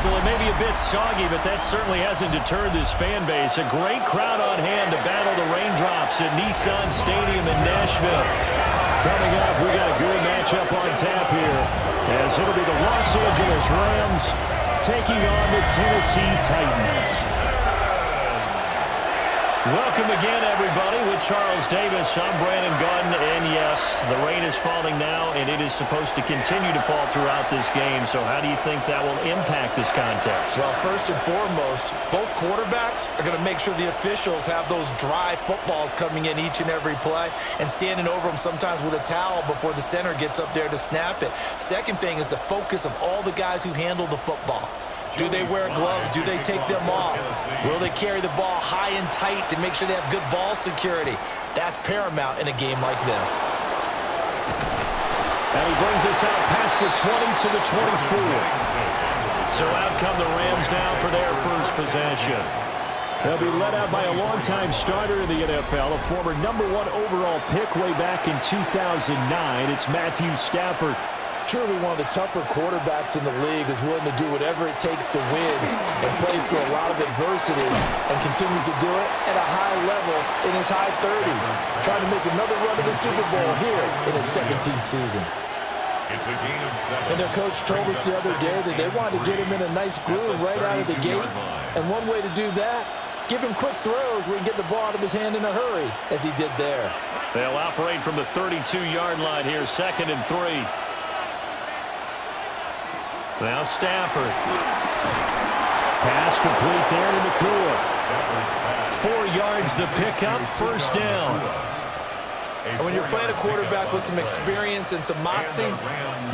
Well, it may be a bit soggy, but that certainly hasn't deterred this fan base. A great crowd on hand to battle the raindrops at Nissan Stadium in Nashville. Coming up, we got a good matchup on tap here, as it'll be the Los Angeles Rams taking on the Tennessee Titans. Welcome again, everybody, with Charles Davis. I'm Brandon Gunn, and yes, the rain is falling now, and it is supposed to continue to fall throughout this game. So how do you think that will impact this contest? Well, first and foremost, both quarterbacks are going to make sure the officials have those dry footballs coming in each and every play and standing over them sometimes with a towel before the center gets up there to snap it. Second thing is the focus of all the guys who handle the football. Do they wear gloves? Do they take them off? Will they carry the ball high and tight to make sure they have good ball security? That's paramount in a game like this. And he brings us out past the 20 to the 24. So out come the Rams now for their first possession. They'll be led out by a longtime starter in the NFL, a former #1 overall pick way back in 2009. It's Matthew Stafford. Truly one of the tougher quarterbacks in the league, is willing to do whatever it takes to win and plays through a lot of adversity and continues to do it at a high level in his high 30s, trying to make another run to the Super Bowl here in his 17th season. And their coach told us the other day that they wanted to get him in a nice groove right out of the gate, and one way to do that, give him quick throws where he can get the ball out of his hand in a hurry, as he did there. They'll operate from the 32-yard line here, 2nd and 3. Now Stafford. Pass complete there to McCoy. 4 yards the pickup, first down. And when you're playing a quarterback with some experience and some moxie,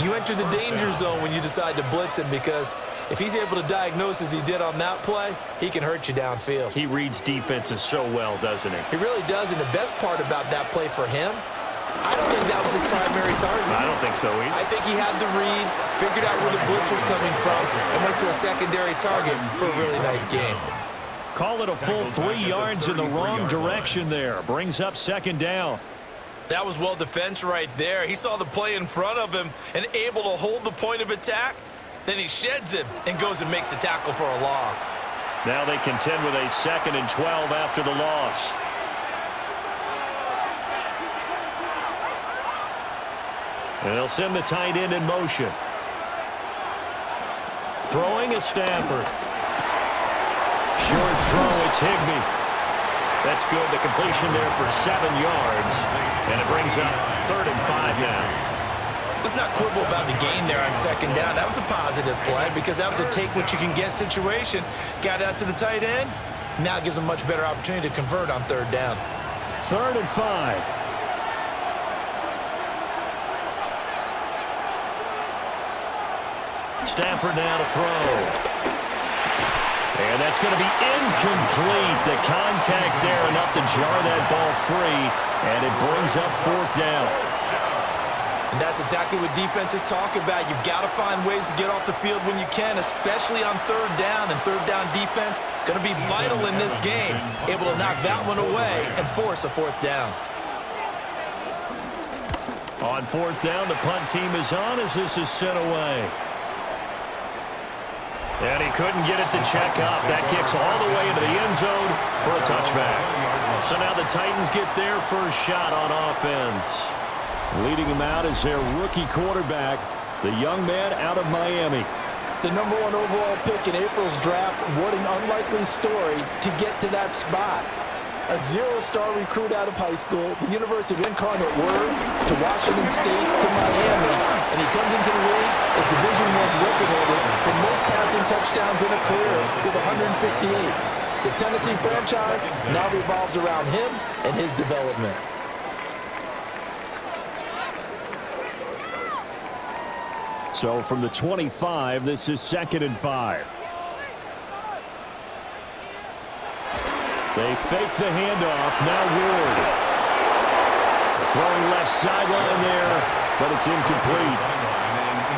you enter the danger zone when you decide to blitz him, because if he's able to diagnose as he did on that play, he can hurt you downfield. He reads defenses so well, doesn't he? He really does, and the best part about that play for him, I don't think that was his primary target. I don't think so either. I think he had the read, figured out where the blitz was coming from, and went to a secondary target for a really nice game. Call it a full 3 yards in the wrong direction there. Brings up 2nd down. That was well defense right there. He saw the play in front of him and able to hold the point of attack. Then he sheds him and goes and makes a tackle for a loss. Now they contend with a 2nd and 12 after the loss. And they'll send the tight end in motion. Throwing is Stafford. Short throw, it's Higbee. That's good. The completion there for 7 yards. And it brings up 3rd and 5 now. Let's not quibble about the gain there on 2nd down. That was a positive play, because that was a take-what-you-can-get situation. Got out to the tight end. Now it gives a much better opportunity to convert on 3rd down. 3rd and 5. Stafford now to throw. And that's going to be incomplete. The contact there enough to jar that ball free, and it brings up 4th down. And that's exactly what defenses talk about. You've got to find ways to get off the field when you can, especially on 3rd down. And 3rd down defense going to be vital in this game. Able to knock that one away and force a 4th down. On 4th down, the punt team is on as this is sent away. And he couldn't get it to check up. That kicks all the way into the end zone for a touchback. So now the Titans get their first shot on offense. Leading him out is their rookie quarterback, the young man out of Miami. The #1 overall pick in April's draft. What an unlikely story to get to that spot. A 0-star recruit out of high school, the University of Incarnate Word, to Washington State, to Miami, and he comes into the league as Division I's record holder for most passing touchdowns in a career with 158. The Tennessee franchise now revolves around him and his development. So from the 25, this is 2nd and 5. They fake the handoff. Now Ward. Throwing left sideline there, but it's incomplete.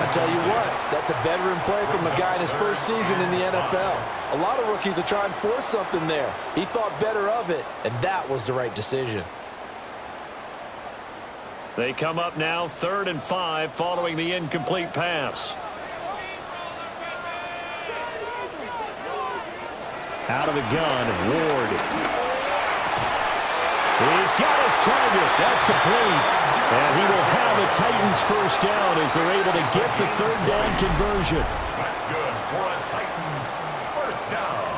I tell you what, that's a veteran play from a guy in his first season in the NFL. A lot of rookies are trying to force something there. He thought better of it, and that was the right decision. They come up now 3rd and 5 following the incomplete pass. Out of the gun, Ward. He's got his target. That's complete. And he will have a Titans first down as they're able to get the third down conversion. That's good for a Titans first down.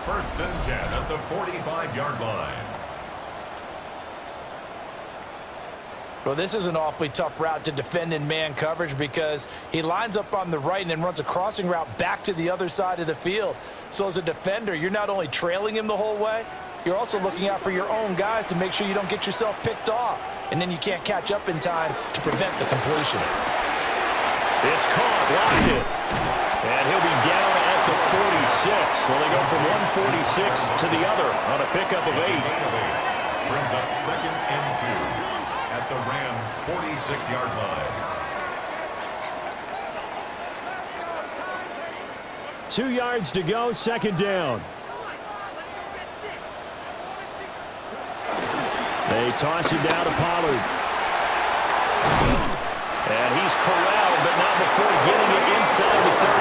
First and 10 at the 45-yard line. Well, this is an awfully tough route to defend in man coverage because he lines up on the right and then runs a crossing route back to the other side of the field. So as a defender, you're not only trailing him the whole way, you're also looking out for your own guys to make sure you don't get yourself picked off. And then you can't catch up in time to prevent the completion. It's caught, Lockett. And he'll be down at the 46. So they go from 146 to the other on a pickup of 8. Brings up second and 2 at the Rams' 46-yard line. 2 yards to go, second down. They toss it down to Pollard. And he's corralled, but not before getting it inside the 35.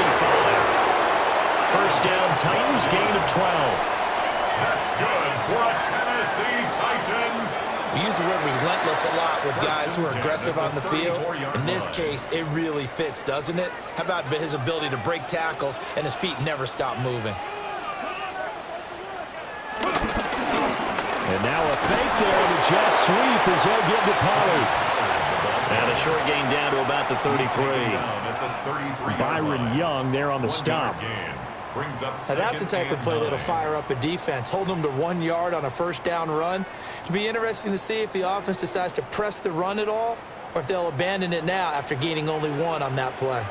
First down, Titans, gain of 12. That's good for a Tennessee Titan. We use the word relentless a lot with guys who are aggressive on the field. In this case, it really fits, doesn't it? How about his ability to break tackles and his feet never stop moving? And now a fake there, and a jet sweep as they'll get to Pollard. And a short gain down to about the 33. Byron Young there on the stop. Now that's the type of play that'll fire up a defense, hold them to 1 yard on a first down run. It'll be interesting to see if the offense decides to press the run at all, or if they'll abandon it now after gaining only 1 on that play.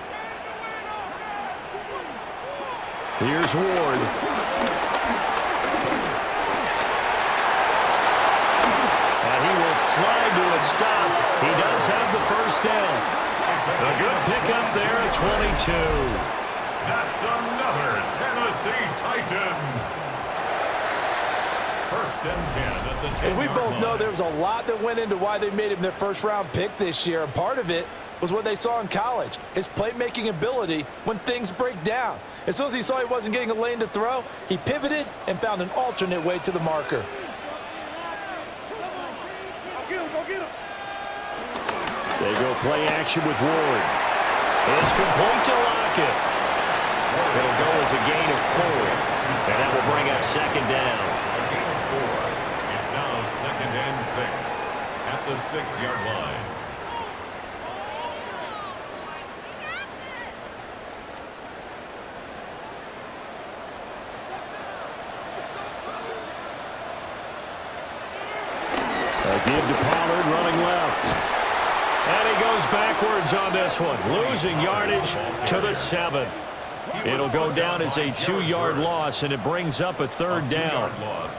Here's Ward. And he will slide to a stop. He does have the first down. A good pickup there at 22. That's another Tennessee Titan. First and 10 at the 10-yard line. And we both know there was a lot that went into why they made him their first-round pick this year. And part of it was what they saw in college, his playmaking ability when things break down. As soon as he saw he wasn't getting a lane to throw, he pivoted and found an alternate way to the marker. They go play action with Ward. It's complete to Lockett. It'll go as a gain of 4. And that will bring up second down. A gain of 4. It's now second and 6 at the 6-yard line. A give to Pollard running left. And he goes backwards on this one. Losing yardage to the 7. It'll go down as a 2-yard loss, and it brings up a third down.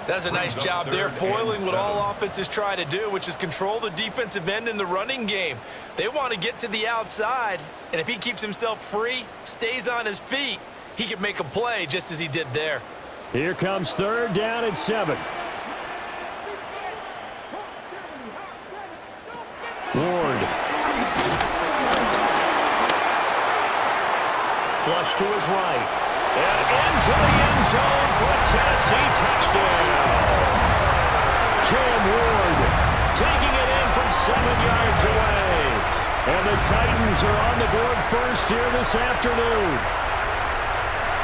That's a nice job there, foiling what all offenses try to do, which is control the defensive end in the running game. They want to get to the outside, and if he keeps himself free, stays on his feet, he can make a play just as he did there. Here comes third down at 7. Ward. Flush to his right. And into the end zone for a Tennessee touchdown. Cam Ward taking it in from 7 yards away. And the Titans are on the board first here this afternoon.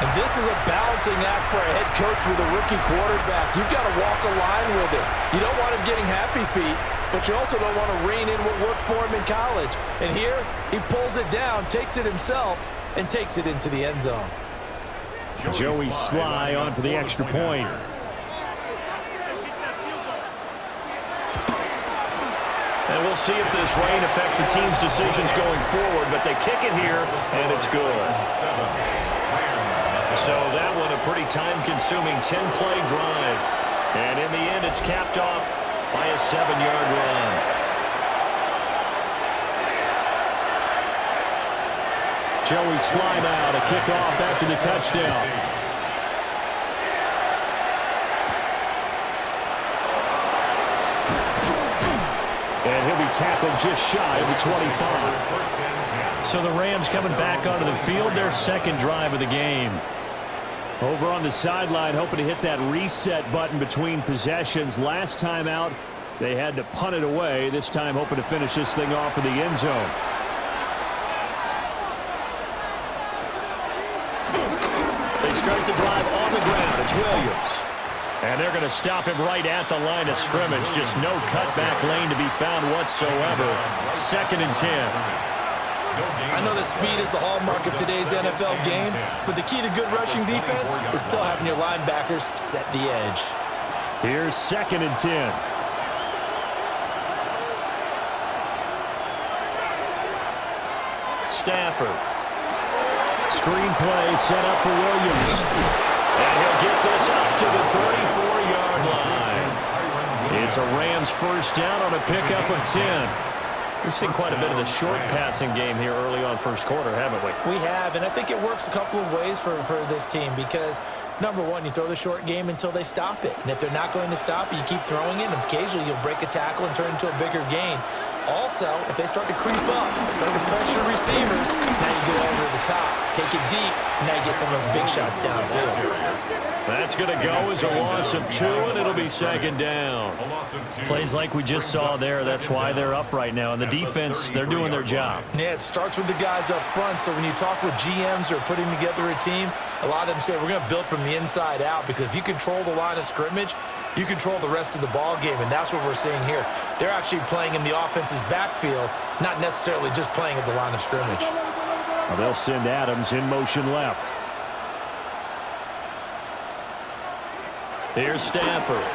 And this is a balancing act for a head coach with a rookie quarterback. You've got to walk a line with it. You don't want him getting happy feet, but you also don't want to rein in what worked for him in college. And here, he pulls it down, takes it himself, and takes it into the end zone. Joey Sly on for the extra point. And we'll see if this rain affects the team's decisions going forward, but they kick it here, and it's good. So that one a pretty time-consuming 10-play drive. And in the end, it's capped off by a 7-yard run. Joey Slime out, a kickoff after the touchdown. And he'll be tackled just shy of the 25. So the Rams coming back onto the field, their second drive of the game. Over on the sideline, hoping to hit that reset button between possessions. Last time out, they had to punt it away. This time, hoping to finish this thing off in the end zone. They start the drive on the ground. It's Williams. And they're going to him right at the line of scrimmage. Just no cutback lane to be found whatsoever. 2nd and 10. I know that speed is the hallmark of today's NFL game, but the key to good rushing defense is still having your linebackers set the edge. Here's 2nd and 10. Stafford. Screen play set up for Williams. And he'll get this up to the 34-yard line. It's a Rams first down on a pickup of 10. We've seen quite a bit of the short passing game here early on first quarter, haven't we? We have, and I think it works a couple of ways for this team because, number one, you throw the short game until they stop it. And if they're not going to stop it, you keep throwing it, and occasionally you'll break a tackle and turn into a bigger gain. Also, if they start to creep up, start to pressure receivers, now you go over the top, take it deep, and now you get some of those big shots downfield. That's going to go as a loss of 2, and it'll be 2nd down. Plays like we just saw there, that's why they're up right now. And the defense, they're doing their job. Yeah, it starts with the guys up front. So when you talk with GMs who are putting together a team, a lot of them say we're going to build from the inside out because if you control the line of scrimmage, you control the rest of the ball game, and that's what we're seeing here. They're actually playing in the offense's backfield, not necessarily just playing at the line of scrimmage. Well, they'll send Adams in motion left. Here's Stafford.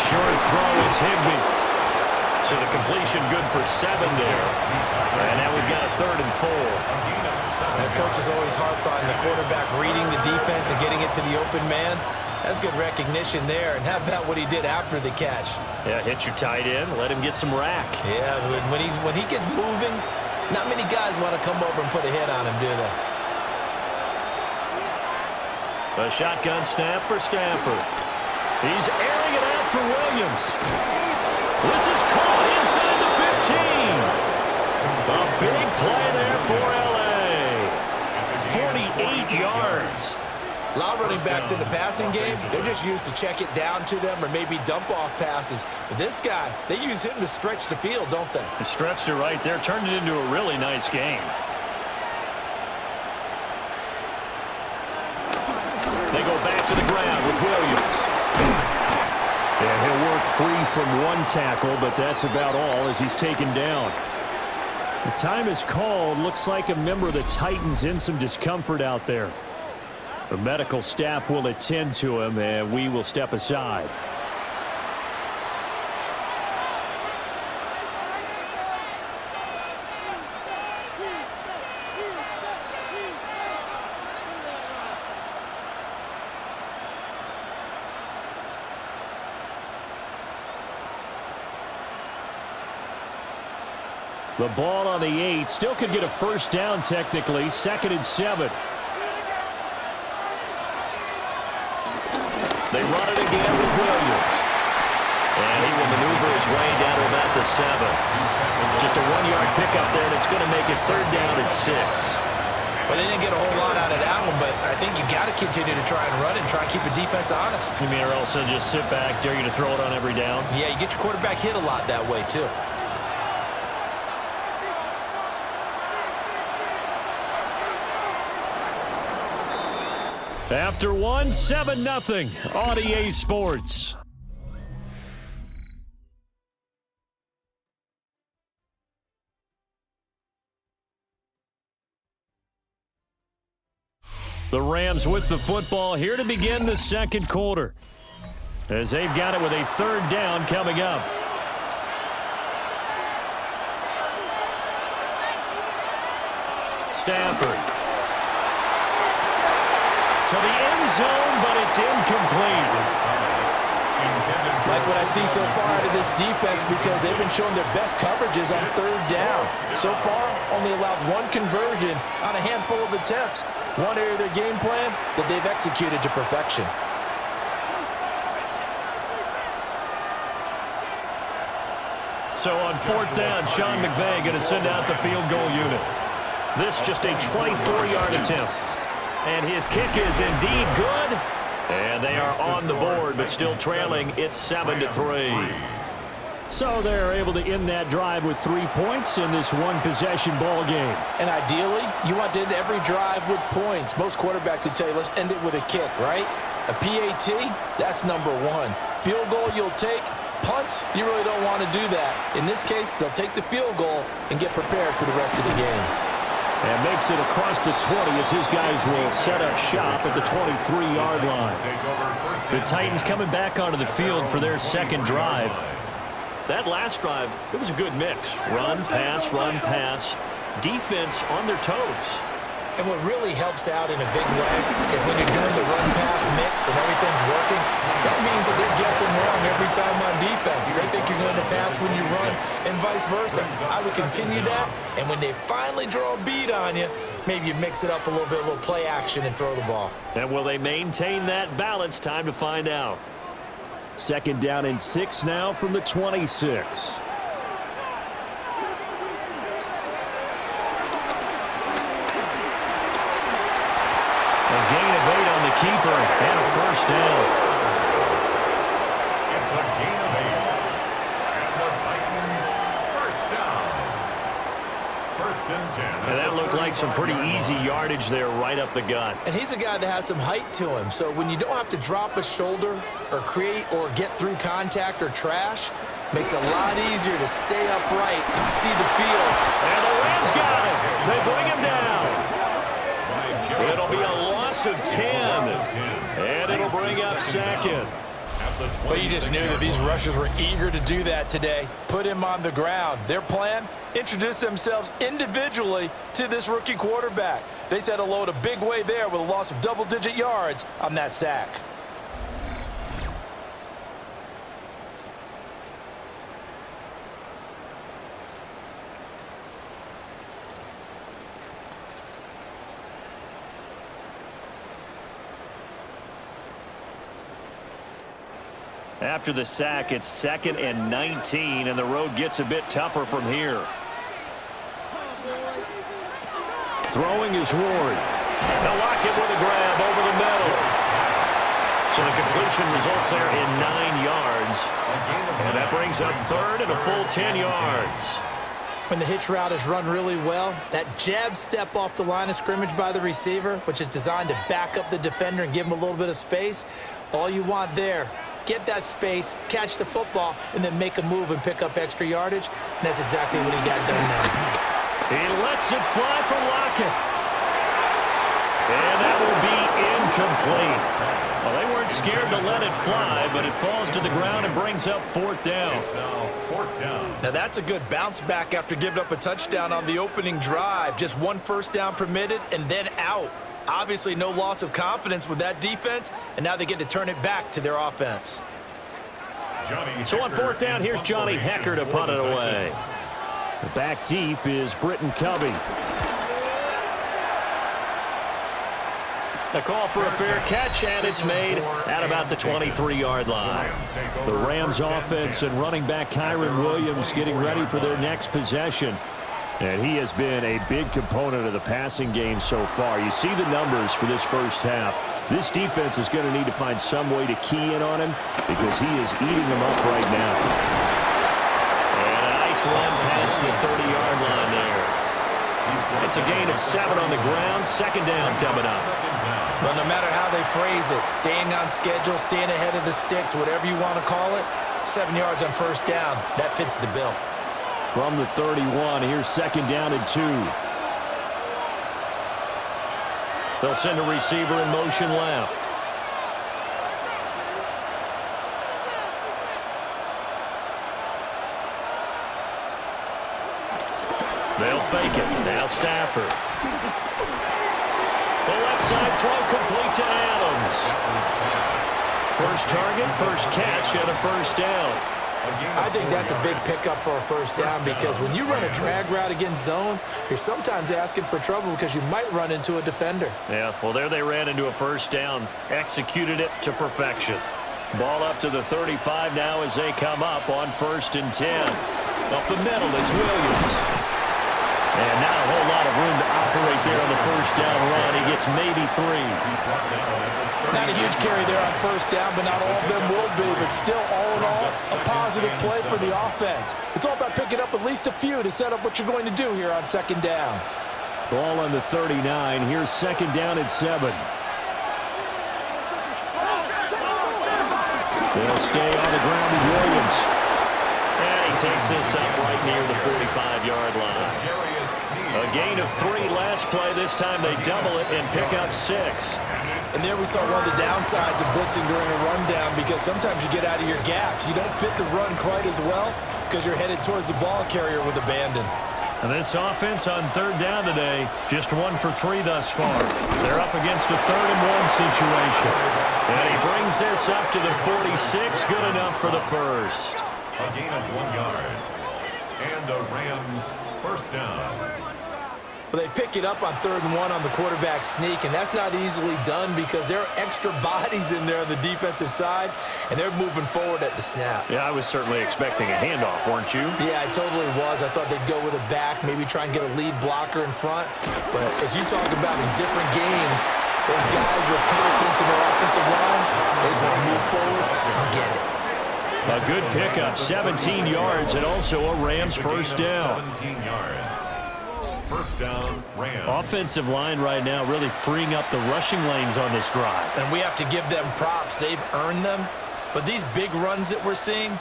Short throw, it's Higbee. So the completion good for 7 there. And now we've got a 3rd and 4. And coaches always harp on the quarterback reading the defense and getting it to the open man. That's good recognition there. And how about what he did after the catch? Yeah, hit your tight end, let him get some rack. Yeah, when he gets moving, not many guys want to come over and put a hit on him, do they? A shotgun snap for Stafford. He's airing it out for Williams. This is caught inside the 15. A big play there for L.A. 48 yards. A lot of running backs in the passing game, they're just used to check it down to them or maybe dump off passes. But this guy, they use him to stretch the field, don't they? They stretched it right there, turned it into a really nice game. They go back to the ground with Williams. And he'll work free from one tackle, but that's about all as he's taken down. The time is called. Looks like a member of the Titans in some discomfort out there. The medical staff will attend to him, and we will step aside. The ball on the 8. Still could get a first down technically. 2nd and 7. They run it again with Williams. And he will maneuver his way down to about the 7. Just a 1-yard pickup there, and it's going to make it 3rd down and 6. Well, they didn't get a whole lot out of that one, but I think you got to continue to try and run and try and keep the defense honest. You mean or also just sit back, dare you to throw it on every down? Yeah, you get your quarterback hit a lot that way, too. After 1, 7-0 on EA Sports. The Rams with the football here to begin the 2nd quarter, as they've got it with a 3rd down coming up. Stafford. To the end zone, but it's incomplete. Like what I see so far out of this defense because they've been showing their best coverages on 3rd down. So far, only allowed 1 conversion on a handful of attempts. One area of their game plan that they've executed to perfection. So on 4th down, Sean McVay going to send out the field goal unit. This just a 24-yard attempt. And his kick is indeed good. And they are on the board, but still trailing. It's 7-3. So they're able to end that drive with 3 points in this one-possession ball game. And ideally, you want to end every drive with points. Most quarterbacks would tell you, let's end it with a kick, right? A PAT, that's number one. Field goal you'll take. Punts, you really don't want to do that. In this case, they'll take the field goal and get prepared for the rest of the game. And makes it across the 20 as his guys will set up shop at the 23-yard line. The Titans coming back onto the field for their second drive. That last drive, it was a good mix. Run, pass, defense on their toes. And what really helps out in a big way is when you're doing the run-pass mix and everything's working, that means that they're guessing wrong every time on defense. They think you're going to pass when you run and vice versa. I would continue that, and when they finally draw a beat on you, maybe you mix it up a little bit, a little play action and throw the ball. And will they maintain that balance? Time to find out. Second down and 6 now from the 26. A gain of 8 on the keeper and a first down. It's a gain of 8. And the Titans first down. First and 10. And that looked like some pretty easy yardage there right up the gut. And he's a guy that has some height to him, so when you don't have to drop a shoulder or create or get through contact or trash, makes it a lot easier to stay upright, see the field. And the Rams got it. They bring him down. It'll be a loss of 10. And it'll bring up second. But you just knew that these rushers were eager to do that today. Put him on the ground. Their plan, introduce themselves individually to this rookie quarterback. They set a load a big way there with a loss of double-digit yards on that sack. After the sack, it's 2nd and 19, and the road gets a bit tougher from here. Throwing is Ward. They'll lock it with a grab over the middle. So the completion results there in 9 yards. And that brings up 3rd and a full 10 yards. When the hitch route is run really well, that jab step off the line of scrimmage by the receiver, which is designed to back up the defender and give him a little bit of space, all you want there, get that space, catch the football, and then make a move and pick up extra yardage. And that's exactly what he got done now. He lets it fly for Lockett. And that will be incomplete. Well, they weren't scared to let it fly, but it falls to the ground and brings up 4th down. Now that's a good bounce back after giving up a touchdown on the opening drive. Just 1 first down permitted and then out. Obviously no loss of confidence with that defense, and now they get to turn it back to their offense. So on 4th down, here's Johnny Hecker to punt it away. Back deep is Britton Covey. The call for a fair catch, and it's made at about the 23-yard line. The Rams offense and running back Kyron Williams getting ready for their next possession. And he has been a big component of the passing game so far. You see the numbers for this first half. This defense is going to need to find some way to key in on him because he is eating them up right now. And a nice run past the 30-yard line there. It's a gain of 7 on the ground. 2nd down coming up. Well, no matter how they phrase it, staying on schedule, staying ahead of the sticks, whatever you want to call it, 7 yards on 1st down, that fits the bill. From the 31, here's 2nd down and 2. They'll send a receiver in motion left. They'll fake it. Now Stafford. The left side throw complete to Adams. First target, first catch, and a 1st down. I think that's a big pickup for a 1st down because when you run a drag route against zone, you're sometimes asking for trouble because you might run into a defender. Yeah, well, there they ran into a 1st down. Executed it to perfection. Ball up to the 35 now as they come up on 1st and 10. Up the middle, it's Williams. And not a whole lot of room to operate there on the first down run. He gets maybe 3. Not a huge carry there on first down, but not all of them will be. But still, all in all, a positive play for the offense. It's all about picking up at least a few to set up what you're going to do here on second down. Ball on the 39. Here's second down at 7. They'll stay on the ground with Williams. And he takes this up right near the 45-yard line. A gain of 3 last play. This time they double it and pick up 6. And there we saw one of the downsides of blitzing during a rundown, because sometimes you get out of your gaps. You don't fit the run quite as well because you're headed towards the ball carrier with abandon. And this offense on third down today, just 1 for 3 thus far. They're up against a 3rd-and-1 situation. And he brings this up to the 46. Good enough for the first. A gain of 1 yard. And the Rams first down. Well, they pick it up on 3rd-and-1 on the quarterback sneak, and that's not easily done because there are extra bodies in there on the defensive side, and they're moving forward at the snap. Yeah, I was certainly expecting a handoff, weren't you? Yeah, I totally was. I thought they'd go with a back, maybe try and get a lead blocker in front. But as you talk about in different games, those guys with confidence in their offensive line, they just want to move forward and get it. A good pickup, 17 yards, and also a Rams first down. 17 yards. First down, Rams. Offensive line right now really freeing up the rushing lanes on this drive. And we have to give them props. They've earned them. But these big runs that we're seeing,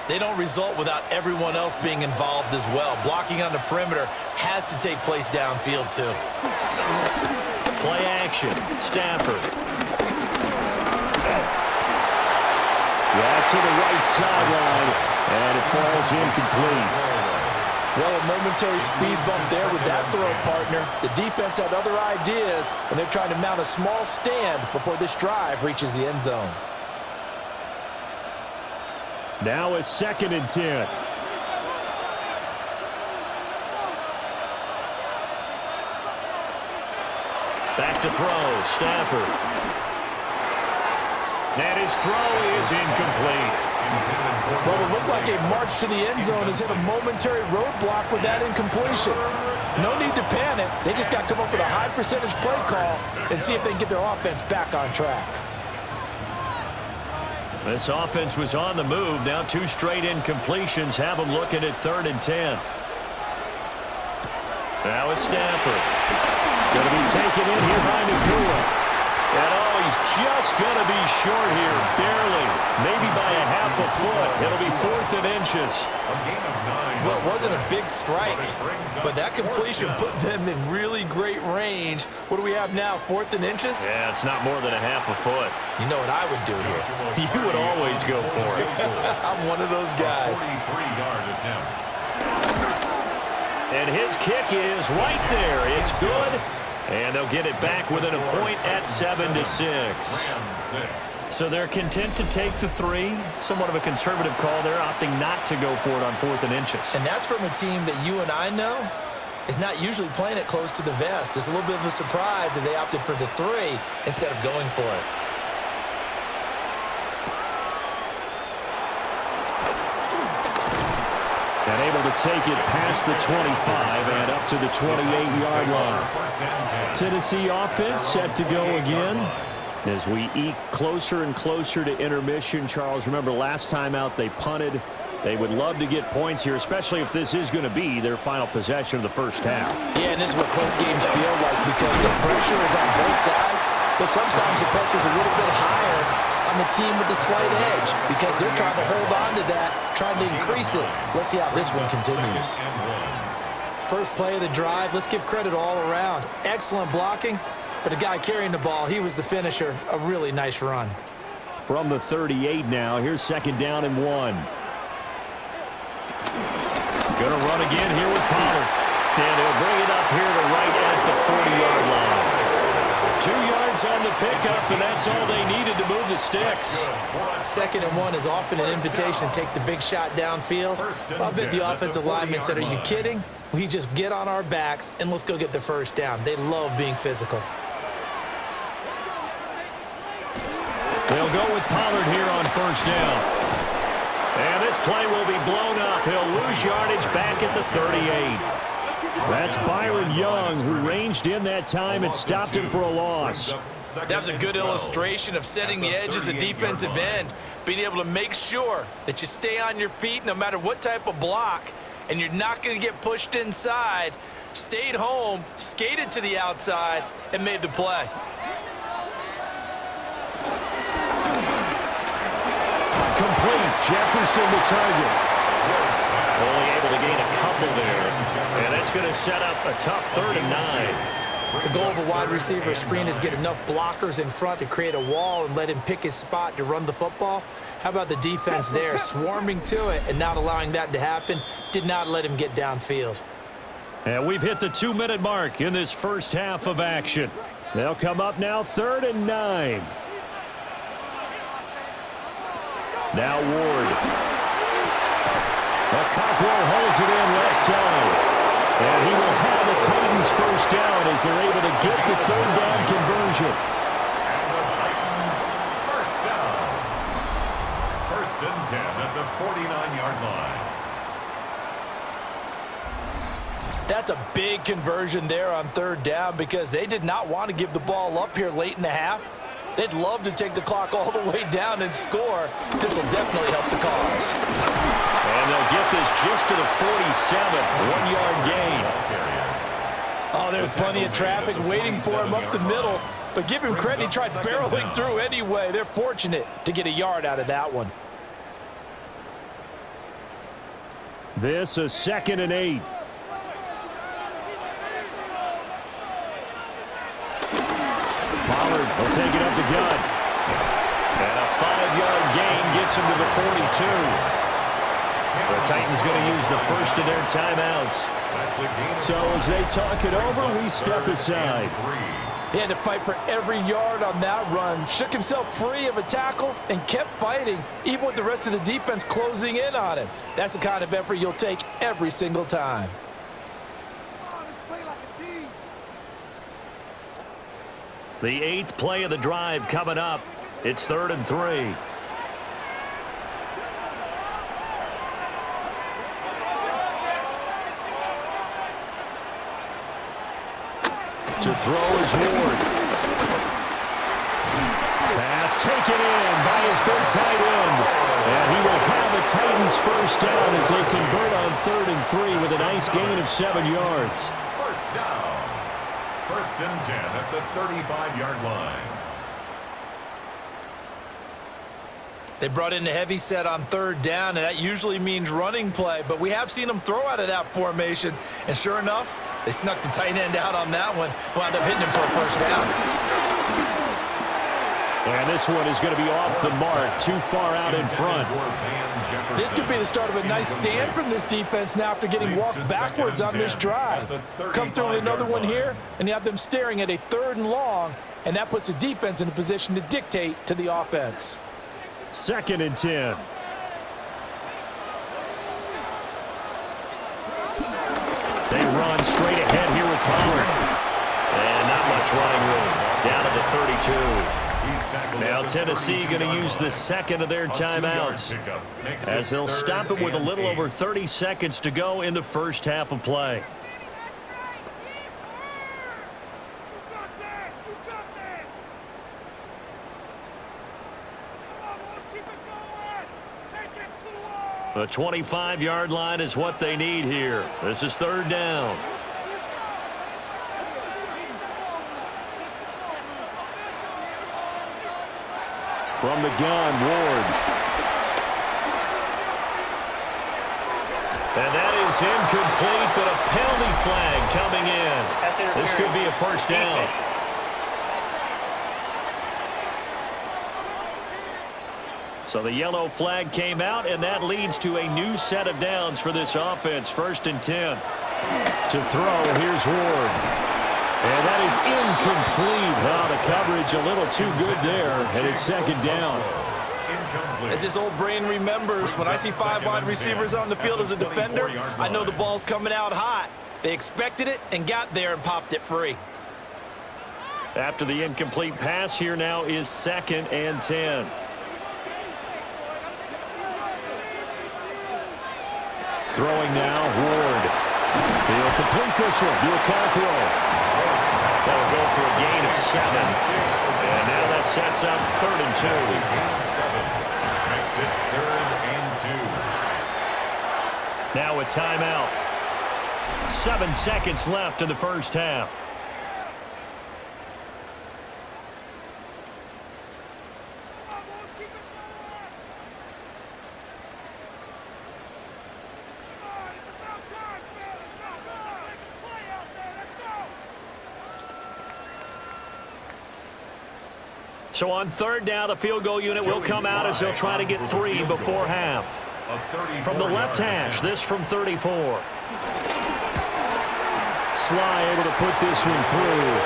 they don't result without everyone else being involved as well. Blocking on the perimeter has to take place downfield too. Play action. Stafford. Yeah, to the right sideline. And it falls incomplete. Well, a momentary speed bump there with that throw, partner. The defense had other ideas, and they're trying to mount a small stand before this drive reaches the end zone. Now a 2nd and 10. Back to throw, Stafford. And his throw is incomplete. Well, it looked like a march to the end zone has hit a momentary roadblock with that incompletion. No need to panic. They just got to come up with a high percentage play call and see if they can get their offense back on track. This offense was on the move. Now 2 straight incompletions have them looking at 3rd and 10. Now it's Stafford. Going to be taken in here by Nakua. And oh, he's just going to be short here, barely, maybe by a half a foot. It'll be 4th and inches. Well, it wasn't a big strike, but that completion put them in really great range. What do we have now, 4th and inches? Yeah, it's not more than a half a foot. You know what I would do here? You would always go for it. I'm one of those guys. 43-yard attempt. And his kick is right there. It's good. And they'll get it back within a point at 7-6. So they're content to take the 3. Somewhat of a conservative call there, opting not to go for it on 4th and inches. And that's from a team that you and I know is not usually playing it close to the vest. It's a little bit of a surprise that they opted for the 3 instead of going for it. And able to take it past the 25 and up to the 28-yard line. Tennessee offense set to go again as we eke closer and closer to intermission. Charles, remember last time out they punted. They would love to get points here, especially if this is going to be their final possession of the first half. Yeah, and this is what close games feel like because the pressure is on both sides, but sometimes the pressure is a little bit higher on the team with the slight edge because they're trying to hold on to that, trying to increase it. Let's see how this one continues. First play of the drive, let's give credit all around. Excellent blocking, but the guy carrying the ball, he was the finisher. A really nice run. From the 38 now, here's 2nd down and 1. Going to run again here with Pollard. And he'll bring it up here to right at the 40-yard line. 2 yards on the pickup, and that's all they needed to move the sticks. 2nd and 1 is often an invitation to take the big shot downfield. I bet the offensive lineman said, are you kidding? We just get on our backs, and let's go get the first down. They love being physical. They'll go with Pollard here on first down. And this play will be blown up. He'll lose yardage back at the 38. That's Byron Young, who ranged in that time and stopped him for a loss. That was a good illustration of setting the edge as a defensive end, being able to make sure that you stay on your feet no matter what type of block, and you're not going to get pushed inside. Stayed home, skated to the outside, and made the play. Complete. Jefferson the target. Only able to gain a couple there. And that's going to set up a tough 3rd and 9. The goal of a wide receiver screen is get enough blockers in front to create a wall and let him pick his spot to run the football. How about the defense there, swarming to it and not allowing that to happen? Did not let him get downfield. And we've hit the 2-minute mark in this first half of action. They'll come up now 3rd and 9. Now Ward. Cockrell holds it in left side. And he will have the Titans first down as they're able to get the 3rd down conversion. And the Titans first down. 1st and 10 at the 49-yard line. That's a big conversion there on 3rd down because they did not want to give the ball up here late in the half. They'd love to take the clock all the way down and score. This will definitely help the cause. And they'll get this just to the 47, 1-yard gain. Oh, there's plenty of traffic waiting for him up the middle. But give him credit, he tried barreling through anyway. They're fortunate to get a yard out of that one. This a 2nd and 8. Pollard will take it up the gut. And a 5-yard gain gets him to the 42. The Titans going to use the first of their timeouts. So as they talk it over, we step aside. He had to fight for every yard on that run. Shook himself free of a tackle and kept fighting, even with the rest of the defense closing in on him. That's the kind of effort you'll take every single time. The 8th play of the drive coming up. It's 3rd and 3. To throw is Ward. Pass taken in by his big tight end. And he will have a Titans first down as they convert on 3rd and 3 with a nice gain of 7 yards. First down. 1st and 10 at the 35-yard line. They brought in the heavy set on 3rd down, and that usually means running play, but we have seen them throw out of that formation, and sure enough, they snuck the tight end out on that one, wound up hitting him for a first down. And this one is going to be off the mark, too far out in front. This could be the start of a nice stand from this defense now after getting walked backwards on this drive. Come through with another one here, and you have them staring at a 3rd and long, and that puts the defense in a position to dictate to the offense. 2nd and 10. They run straight ahead here with Pollard. And not much running room. Down to the 32. Now Tennessee going to use the 2nd of their timeouts as they'll stop it with a little over 30 seconds to go in the first half of play. The 25-yard line is what they need here. This is 3rd down. From the gun, Ward. And that is incomplete, but a penalty flag coming in. This could be a first down. So the yellow flag came out, and that leads to a new set of downs for this offense. 1st and 10. To throw, here's Ward. And that is incomplete. Wow, the coverage a little too good there, and it's 2nd down. As this old brain remembers, when I see 5 wide receivers on the field as a defender, I know the ball's coming out hot. They expected it and got there and popped it free. After the incomplete pass, here now is 2nd and 10. Throwing now, Ward. He'll complete this one. Do a Cockrell. That'll go for a gain of 7. And now that sets up 3rd and 2. Makes it 3rd and 2. Now a timeout. 7 seconds left in the first half. So on 3rd down, the field goal unit will come out as they'll try to get 3 before half. From the left hash, this from 34. Sly able to put this one through.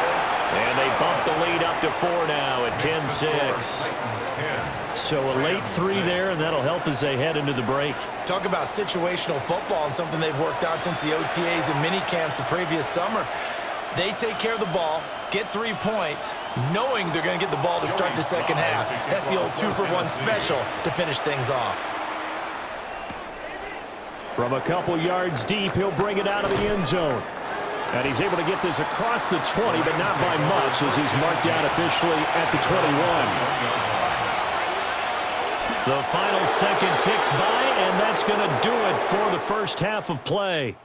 And they bump the lead up to 4 now at 10-6. So a late 3 there, and that'll help as they head into the break. Talk about situational football and something they've worked out since the OTAs and mini camps the previous summer. They take care of the ball, get 3 points, knowing they're going to get the ball to start the second half. That's the old 2-for-1 special to finish things off. From a couple yards deep, he'll bring it out of the end zone. And he's able to get this across the 20, but not by much as he's marked down officially at the 21. The final second ticks by, and that's going to do it for the first half of play.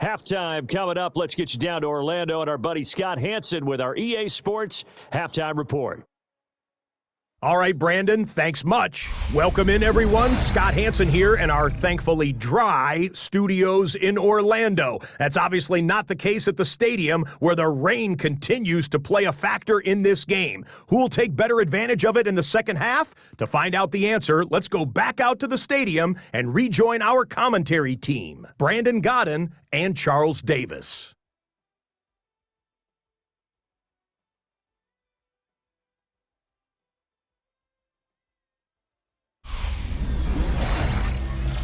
Halftime coming up. Let's get you down to Orlando and our buddy Scott Hansen with our EA Sports Halftime Report. All right, Brandon, thanks much. Welcome in, everyone. Scott Hansen here in our thankfully dry studios in Orlando. That's obviously not the case at the stadium, where the rain continues to play a factor in this game. Who will take better advantage of it in the second half? To find out the answer, let's go back out to the stadium and rejoin our commentary team, Brandon Godden and Charles Davis.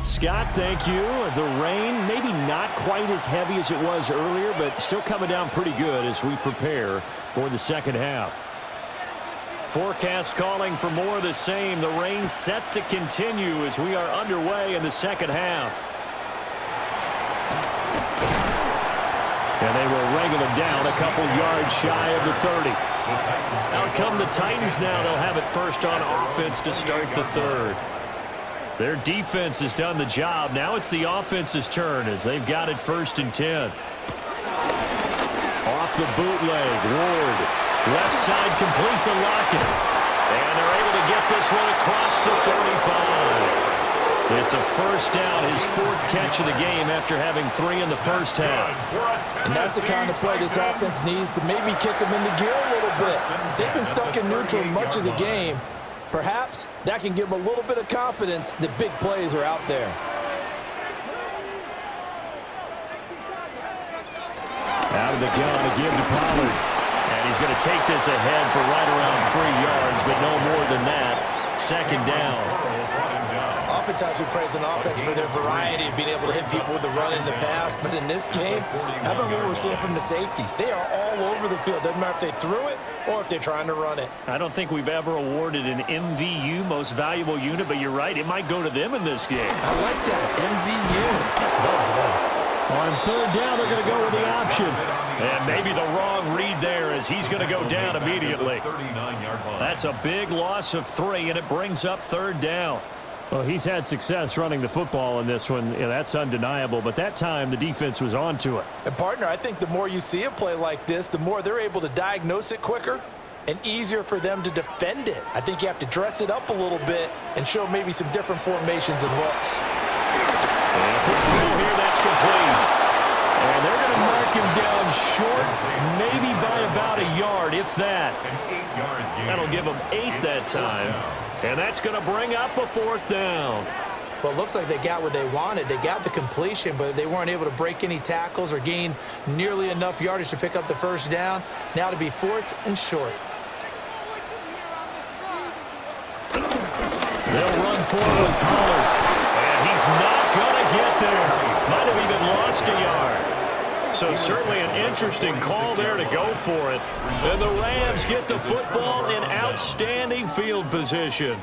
Scott, thank you. The rain, maybe not quite as heavy as it was earlier, but still coming down pretty good as we prepare for the second half. Forecast calling for more of the same. The rain set to continue as we are underway in the second half. And they will wrangle him down a couple yards shy of the 30. Out come the Titans now. They'll have it first on offense to start the third. Their defense has done the job. Now it's the offense's turn as they've got it 1st and 10. Off the bootleg, Ward. Left side complete to Lockett. And they're able to get this one across the 35. It's a first down, his 4th catch of the game after having 3 in the first half. And that's the kind of play this offense needs to maybe kick them into gear a little bit. They've been stuck in neutral much of the game. Perhaps that can give them a little bit of confidence that big plays are out there. Out of the gun to give to Pollard. And he's going to take this ahead for right around 3 yards, but no more than that. 2nd down. Oftentimes we praise an offense for their variety of being able to hit people with the run in the pass, but in this game, how about what we're seeing from the safeties? They are all over the field. Doesn't matter if they threw it or if they're trying to run it. I don't think we've ever awarded an MVU, most valuable unit, but you're right, it might go to them in this game. I like that, MVU. Well done. On 3rd down, they're going to go with the option. And maybe the wrong read there as he's going to go down immediately. That's a big loss of 3, and it brings up 3rd down. Well, he's had success running the football in this one. Yeah, that's undeniable. But that time, the defense was on to it. And, partner, I think the more you see a play like this, the more they're able to diagnose it quicker and easier for them to defend it. I think you have to dress it up a little bit and show maybe some different formations and looks. And put through here, that's complete. And they're going to mark him down short, maybe by about a yard, if that. That'll give them 8 that time. And that's going to bring up a 4th down. Well, it looks like they got what they wanted. They got the completion, but they weren't able to break any tackles or gain nearly enough yardage to pick up the 1st down. Now to be 4th and short. They'll run forward with Pollard. And he's not going to get there. Might have even lost a yard. So certainly an interesting call there to go for it. And the Rams get the football in outstanding field position.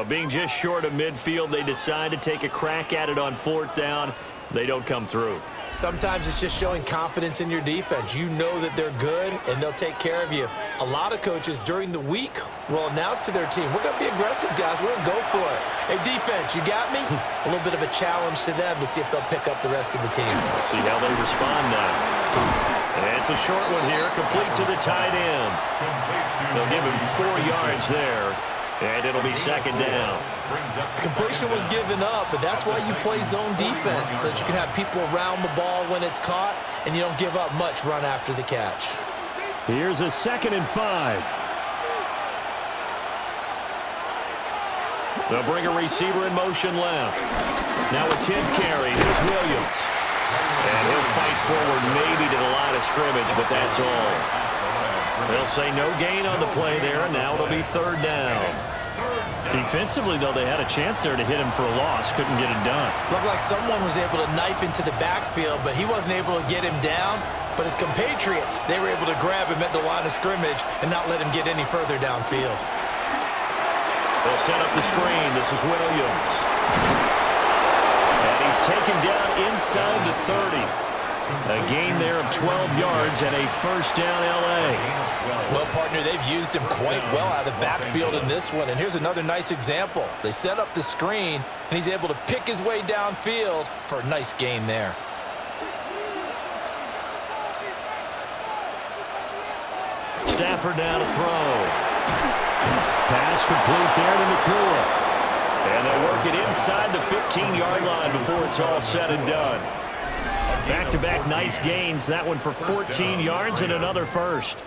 Being just short of midfield, they decide to take a crack at it on 4th down. They don't come through. Sometimes it's just showing confidence in your defense. You know that they're good, and they'll take care of you. A lot of coaches during the week will announce to their team, we're going to be aggressive, guys. We're going to go for it. Hey, defense, you got me? A little bit of a challenge to them to see if they'll pick up the rest of the team. We'll see how they respond now. And it's a short one here, complete to the tight end. They'll give him 4 yards there, and it'll be second down. Completion was given up, but that's why you play zone defense, so that you can have people around the ball when it's caught, and you don't give up much run after the catch. Here's a 2nd and 5. They'll bring a receiver in motion left. Now a 10th carry. Here's Williams. And he'll fight forward maybe to the line of scrimmage, but that's all. They'll say no gain on the play there, and now it'll be 3rd down. Defensively, though, they had a chance there to hit him for a loss. Couldn't get it done. Looked like someone was able to knife into the backfield, but he wasn't able to get him down. But his compatriots, they were able to grab him at the line of scrimmage and not let him get any further downfield. They'll set up the screen. This is Williams. And he's taken down inside the 30. A gain there of 12 yards and a 1st down L.A. Well, partner, they've used him quite well out of the backfield in this one. And here's another nice example. They set up the screen, and he's able to pick his way downfield for a nice gain there. Stafford now to throw. Pass complete there to Nakua. And they'll work it inside the 15-yard line before it's all said and done. Back-to-back nice gains. That one for 14 yards and another 1st.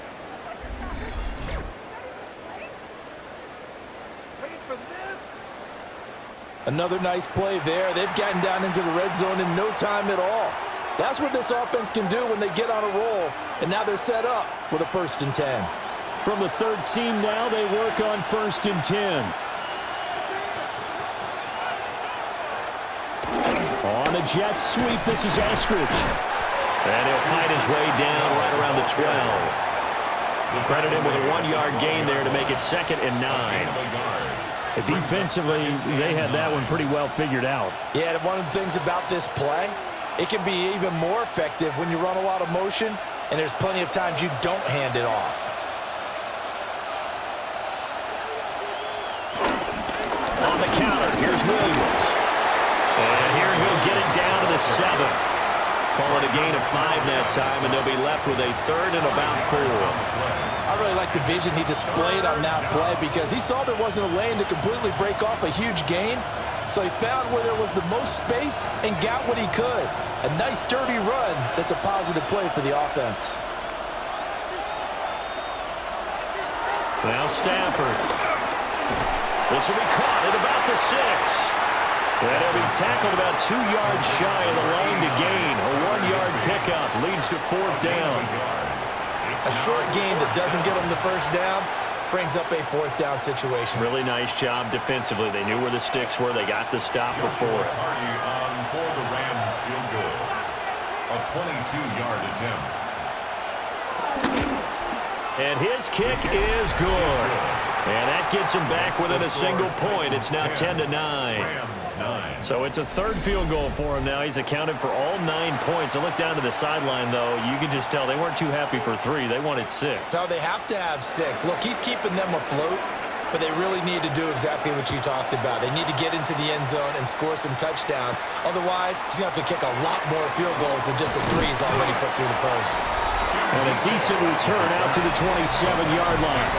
Another nice play there. They've gotten down into the red zone in no time at all. That's what this offense can do when they get on a roll. And now they're set up with a 1st and 10. From the 13 now, they work on 1st and 10. On a jet sweep, this is Eskridge. And he'll fight his way down right around the 12. Credit him with a 1-yard gain there to make it 2nd and 9. Defensively, they had that one pretty well figured out. Yeah, and one of the things about this play, it can be even more effective when you run a lot of motion, and there's plenty of times you don't hand it off. On the counter, here's Williams. And here he'll get it down to the 7. Call it a gain of 5 that time, and they'll be left with a 3rd and about 4. I really like the vision he displayed on that play because he saw there wasn't a lane to completely break off a huge gain. So he found where there was the most space and got what he could. A nice dirty run that's a positive play for the offense. Now Stafford. This will be caught at about the 6. And he'll be tackled about 2 yards shy of the line to gain. A 1-yard pickup leads to 4th down. A short gain that doesn't get them the 1st down brings up a 4th down situation. Really nice job defensively. They knew where the sticks were. They got the stop before it. Hardy on for the Rams field goal. A 22-yard attempt. And his kick is good. And that gets him back within a single point. It's now 10-9. So it's a 3rd field goal for him now. He's accounted for all 9 points. I look down to the sideline, though. You can just tell they weren't too happy for 3. They wanted 6. So they have to have 6. Look, he's keeping them afloat, but they really need to do exactly what you talked about. They need to get into the end zone and score some touchdowns. Otherwise, he's going to have to kick a lot more field goals than just the 3s already put through the post. And a decent return out to the 27-yard line.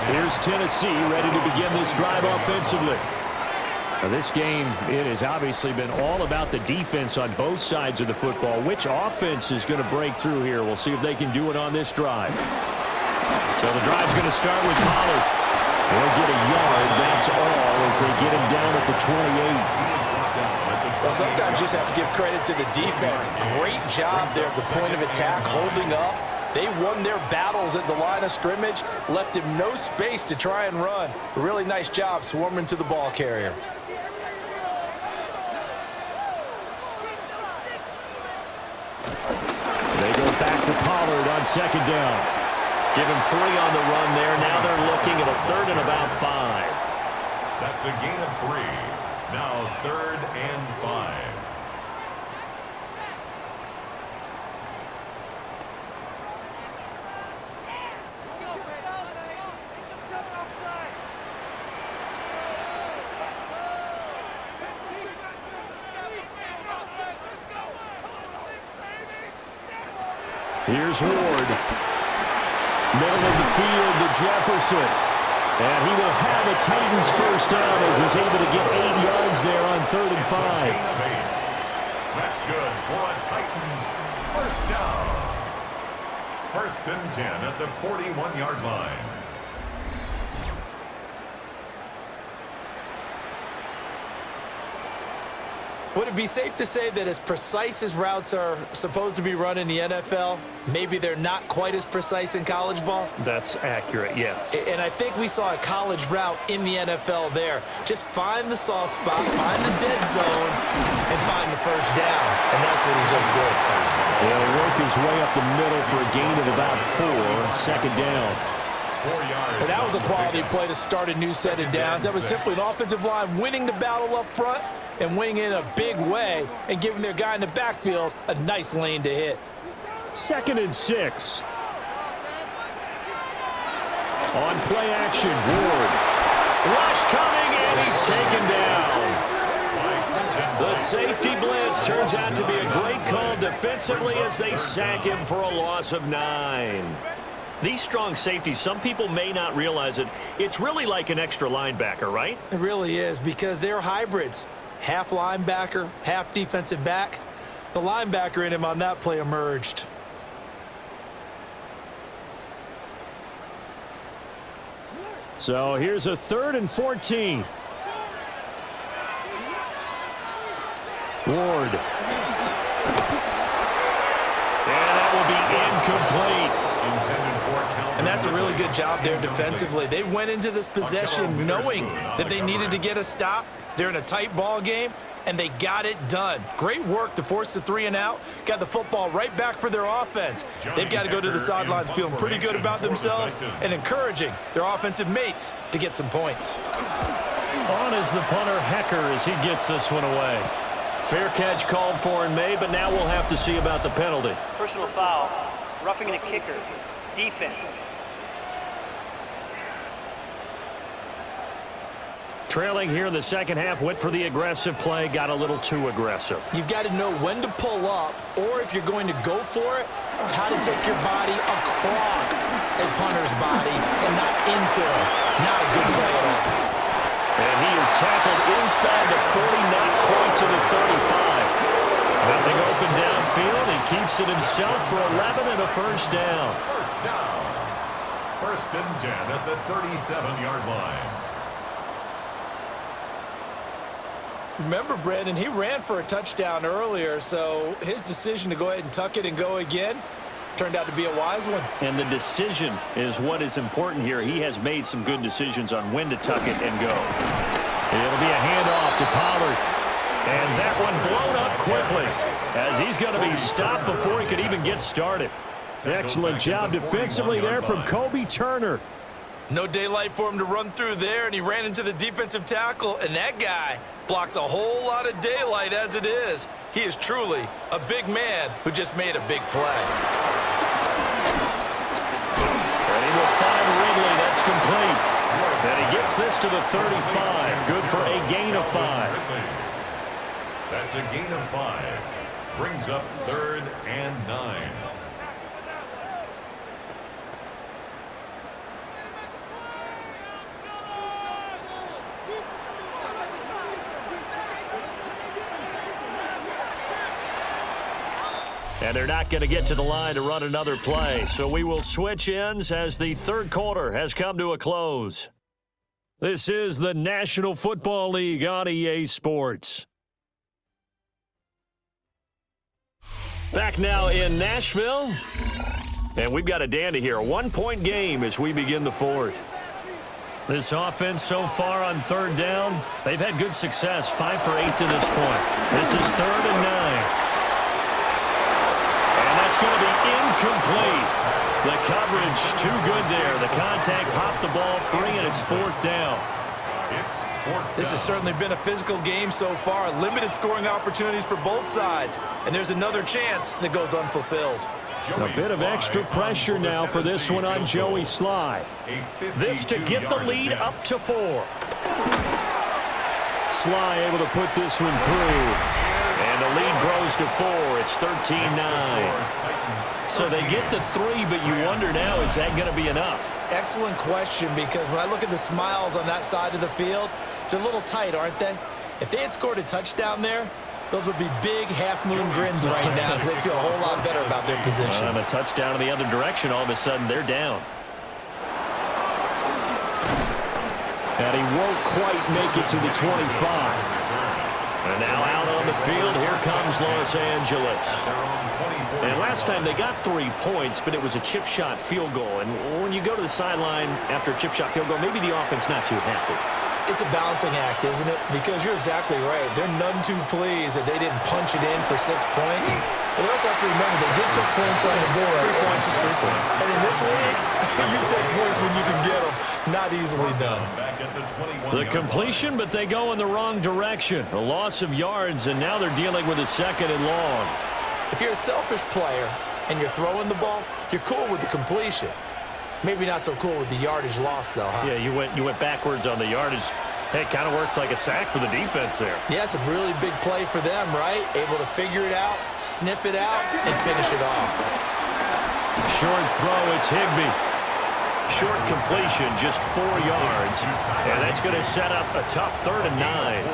Here's Tennessee ready to begin this drive offensively. Now this game, it has obviously been all about the defense on both sides of the football. Which offense is going to break through here? We'll see if they can do it on this drive. So the drive's going to start with Pollard. They'll get a yard, that's all, as they get him down at the 28. Well, sometimes you just have to give credit to the defense. Great job there at the point of attack, holding up. They won their battles at the line of scrimmage, left him no space to try and run. A really nice job swarming to the ball carrier. They go back to Pollard on 2nd down. Give him 3 on the run there. Now they're looking at a 3rd and about 5. That's a gain of 3. Now 3rd and 5. Here's Ward. Middle of the field to Jefferson. And he will have a Titans first down as he's able to get 8 yards there on 3rd and 5. That's good for a Titans first down. 1st and 10 at the 41-yard line. Would it be safe to say that as precise as routes are supposed to be run in the NFL, maybe they're not quite as precise in college ball? That's accurate, yeah. And I think we saw a college route in the NFL there. Just find the soft spot, find the dead zone, and find the first down. And that's what he just did. He'll work his way up the middle for a gain of about 4, 2nd down. 4 yards. And that was a quality play to start a new set of downs. That was simply an offensive line winning the battle up front and winning in a big way and giving their guy in the backfield a nice lane to hit. 2nd and 6. On play action, Ward. Rush coming, and he's taken down. The safety blitz turns out to be a great call defensively as they sack him for a loss of 9. These strong safeties, some people may not realize it. It's really like an extra linebacker, right? It really is, because they're hybrids. Half linebacker, half defensive back. The linebacker in him on that play emerged. So here's a 3rd and 14. Ward. And that will be incomplete. And that's a really good job there defensively. They went into this possession knowing that they needed to get a stop. They're in a tight ball game, and they got it done. Great work to force the 3 and out. Got the football right back for their offense. They've got to go to the sidelines feeling pretty good about themselves and encouraging their offensive mates to get some points. On is the punter, Hecker, as he gets this one away. Fair catch called for and made, but now we'll have to see about the penalty. Personal foul, roughing the kicker, defense. Trailing here in the 2nd half, went for the aggressive play, got a little too aggressive. You've got to know when to pull up, or if you're going to go for it, how to take your body across a punter's body and not into it. Not a good play at all. And he is tackled inside the 40, not quite to the 35. Nothing open downfield. He keeps it himself for 11 and a first down. First down. 1st and 10 at the 37-yard line. Remember, Brandon, he ran for a touchdown earlier, so his decision to go ahead and tuck it and go again turned out to be a wise one. And the decision is what is important here. He has made some good decisions on when to tuck it and go. It'll be a handoff to Pollard. And that one blown up quickly as he's going to be stopped before he could even get started. Excellent job defensively there from Kobe Turner. No daylight for him to run through there, and he ran into the defensive tackle, and that guy blocks a whole lot of daylight as it is. He is truly a big man who just made a big play. And he will find Ridley. That's complete. And he gets this to the 35. Good for a gain of 5. That's a gain of 5. Brings up 3rd and 9. And they're not going to get to the line to run another play. So we will switch ends as the 3rd quarter has come to a close. This is the National Football League on EA Sports. Back now in Nashville. And we've got a dandy here. A 1-point game as we begin the 4th. This offense so far on 3rd down, they've had good success. 5 for 8 to this point. This is 3rd and 9. It's going to be incomplete. The coverage too good there. The contact popped the ball free, and it's 4th down. This has certainly been a physical game so far. Limited scoring opportunities for both sides. And there's another chance that goes unfulfilled. A bit of extra pressure now for this one on Joey Sly. This to get the lead up to 4. Sly able to put this one through. And the lead grows goes to 4. It's 13-9. So they get the 3, but you wonder now, is that going to be enough? Excellent question, because when I look at the smiles on that side of the field, they're a little tight, aren't they? If they had scored a touchdown there, those would be big half-moon grins right now because they feel a whole lot better about their position. And a touchdown in the other direction, all of a sudden they're down. And he won't quite make it to the 25. And now out on the field, here comes Los Angeles. And last time they got 3 points, but it was a chip shot field goal. And when you go to the sideline after a chip shot field goal, maybe the offense not too happy. It's a balancing act, isn't it? Because you're exactly right. They're none too pleased that they didn't punch it in for 6 points. But they also have to remember they did put points on the board. 3 points is 3 points. And in this league, you take points when you can get them. Not easily done. The completion, but they go in the wrong direction. A loss of yards, and now they're dealing with a 2nd and long. If you're a selfish player and you're throwing the ball, you're cool with the completion. Maybe not so cool with the yardage loss, though, huh? Yeah, you went backwards on the yardage. Hey, it kind of works like a sack for the defense there. Yeah, it's a really big play for them, right? Able to figure it out, sniff it out, and finish it off. Short throw, it's Higbee. Short completion, just 4 yards. And that's going to set up a tough 3rd and 9.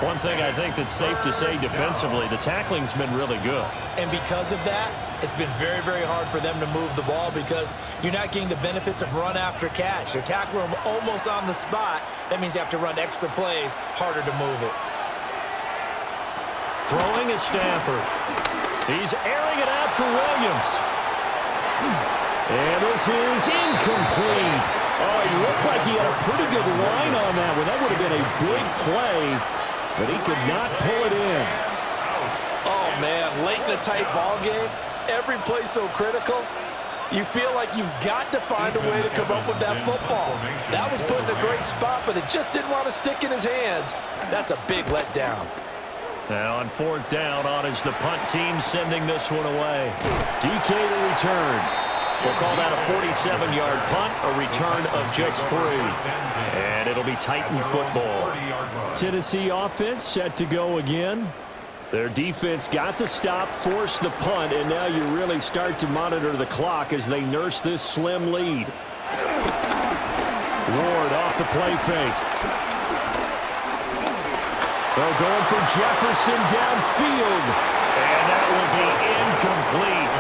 One thing I think that's safe to say defensively, the tackling's been really good. And because of that, it's been very, very hard for them to move the ball because you're not getting the benefits of run after catch. They're tackling them almost on the spot. That means you have to run extra plays, harder to move it. Throwing is Stafford. He's airing it out for Williams. And this is incomplete. Oh, he looked like he had a pretty good line on that one. That would have been a big play, but he could not pull it in. Oh, man, late in a tight ball game, every play so critical. You feel like you've got to find a way to come up with that football. That was put in a great spot, but it just didn't want to stick in his hands. That's a big letdown. Now on 4th down, on is the punt team sending this one away. DK to return. We'll call that a 47-yard punt, a return of just 3. And it'll be Titan football. Tennessee offense set to go again. Their defense got the stop, forced the punt, and now you really start to monitor the clock as they nurse this slim lead. Ward off the play fake. They're going for Jefferson downfield. And that will be incomplete.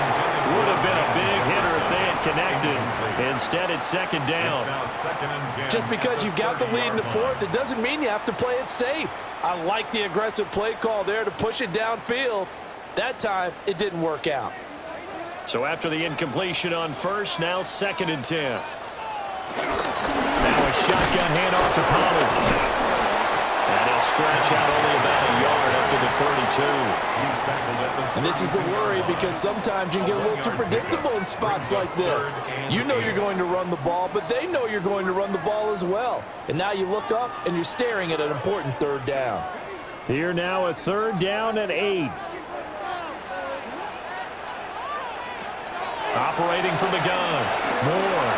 Would have been a big hitter if they had connected. Instead, it's 2nd down. Just because you've got the lead in the 4th, it doesn't mean you have to play it safe. I like the aggressive play call there to push it downfield. That time, it didn't work out. So after the incompletion on 1st, now 2nd and 10. Now a shotgun handoff to Pollard. And he'll scratch out only about a yard up to the 32. And this is the worry because sometimes you can get a little too predictable in spots like this. You know you're going to run the ball, but they know you're going to run the ball as well. And now you look up and you're staring at an important 3rd down. Here now a 3rd down and 8. Operating from the gun. Moore.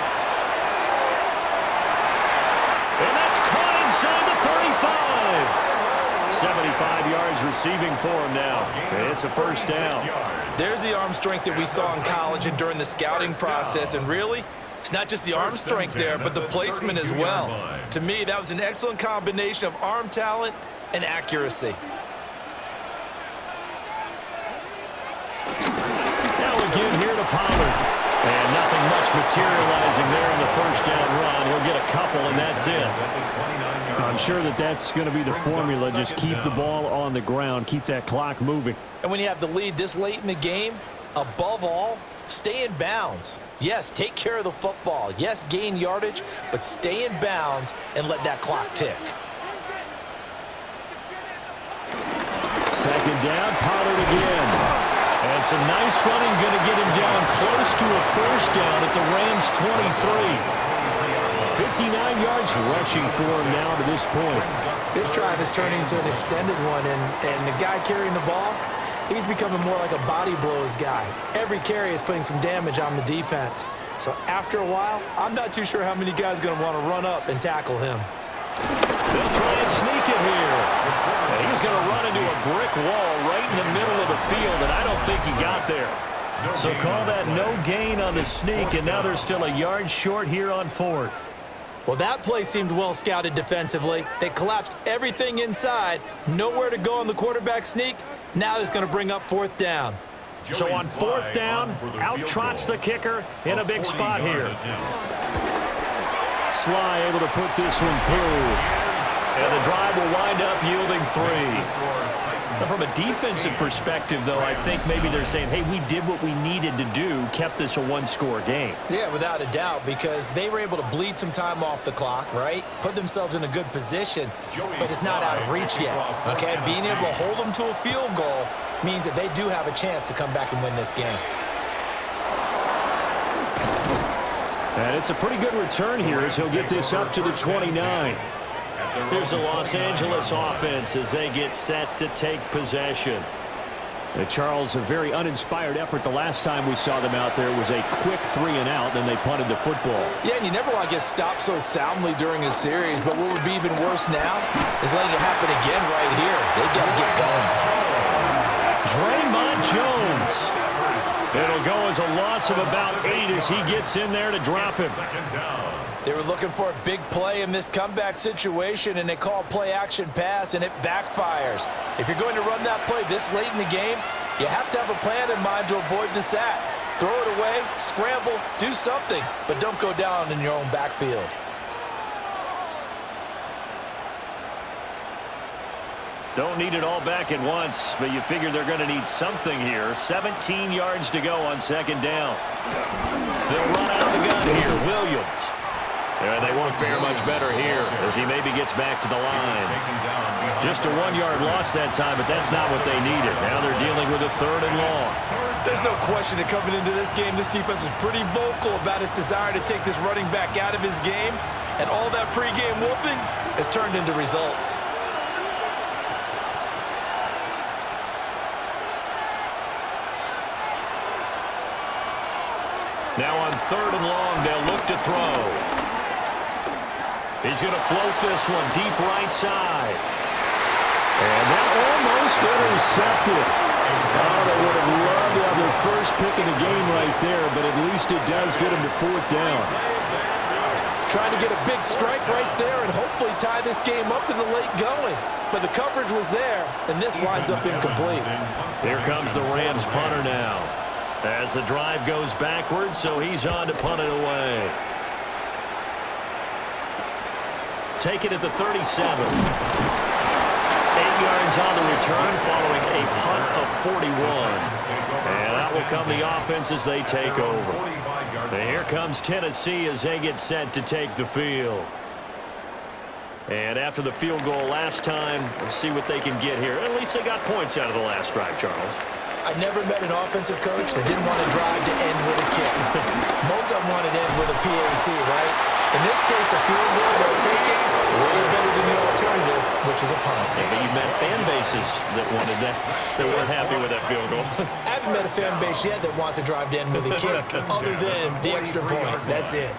And that's caught inside the 35. 75 yards receiving for him now. It's a 1st down. There's the arm strength that we saw in college and during the scouting process. And really, it's not just the arm strength there, but the placement as well. To me, that was an excellent combination of arm talent and accuracy. Now again here to Pollard. And nothing much materializing there in the 1st down run. He'll get a couple, and that's it. I'm sure that's going to be the formula. Just keep the ball on the ground. Keep that clock moving. And when you have the lead this late in the game, above all, stay in bounds. Yes, take care of the football. Yes, gain yardage, but stay in bounds and let that clock tick. 2nd down, Pollard again. And some nice running, going to get him down close to a 1st down at the Rams' 23. 59 yards rushing for him now to this point. This drive is turning into an extended one, and the guy carrying the ball, he's becoming more like a body blows guy. Every carry is putting some damage on the defense. So after a while, I'm not too sure how many guys are going to want to run up and tackle him. They'll try and sneak it here. And he's going to run into a brick wall right in the middle of the field, and I don't think he got there. So call that no gain on the sneak, and now they're still a yard short here on 4th. Well, that play seemed well scouted defensively. They collapsed everything inside. Nowhere to go on the quarterback sneak. Now it's going to bring up 4th down. So on 4th down, out trots the kicker in a big spot here. Sly able to put this one through. And the drive will wind up yielding 3. Now, from a defensive perspective, though, I think maybe they're saying, hey, we did what we needed to do, kept this a one-score game. Yeah, without a doubt, because they were able to bleed some time off the clock, right? Put themselves in a good position, but it's not out of reach yet, okay? Being able to hold them to a field goal means that they do have a chance to come back and win this game. And it's a pretty good return here as he'll get this up to the 29. Here's the Los Angeles offense as they get set to take possession. Charles, a very uninspired effort the last time we saw them out there was a quick 3-and-out, then they punted the football. Yeah, and you never want to get stopped so soundly during a series, but what would be even worse now is letting it happen again right here. They got to get going. Draymond Jones. It'll go as a loss of about 8 as he gets in there to drop him. They were looking for a big play in this comeback situation, and they call play action pass, and it backfires. If you're going to run that play this late in the game, you have to have a plan in mind to avoid the sack. Throw it away, scramble, do something, but don't go down in your own backfield. Don't need it all back at once, but you figure they're going to need something here. 17 yards to go on 2nd down. They'll run out of the gun here. Williams. And they won't fare much better here as he maybe gets back to the line. Just a 1-yard loss that time, but that's not what they needed. Now they're dealing with a 3rd and long. There's no question that coming into this game, this defense is pretty vocal about its desire to take this running back out of his game, and all that pregame whooping has turned into results. Now on 3rd and long, they'll look to throw. He's going to float this one deep right side. And that almost intercepted. Oh, they would have loved to have their first pick in the game right there, but at least it does get them to 4th down. Trying to get a big strike right there and hopefully tie this game up in the late going. But the coverage was there, and this winds up incomplete. Here comes the Rams punter now. As the drive goes backwards, so he's on to punt it away. Take it at the 37. 8 yards on the return following a punt of 41. And that will come the offense as they take over. And here comes Tennessee as they get set to take the field. And after the field goal last time, we'll see what they can get here. At least they got points out of the last drive, Charles. I never met an offensive coach that didn't want to drive to end with a kick. Most of them wanted to end with a PAT, right? In this case, a field goal, they'll take it way better than the alternative, which is a punt. Yeah, but you've met fan bases that wanted that, that weren't happy with that field goal. I haven't met a fan base yet that wants to drive to end with a kick, other than the extra point. That's it.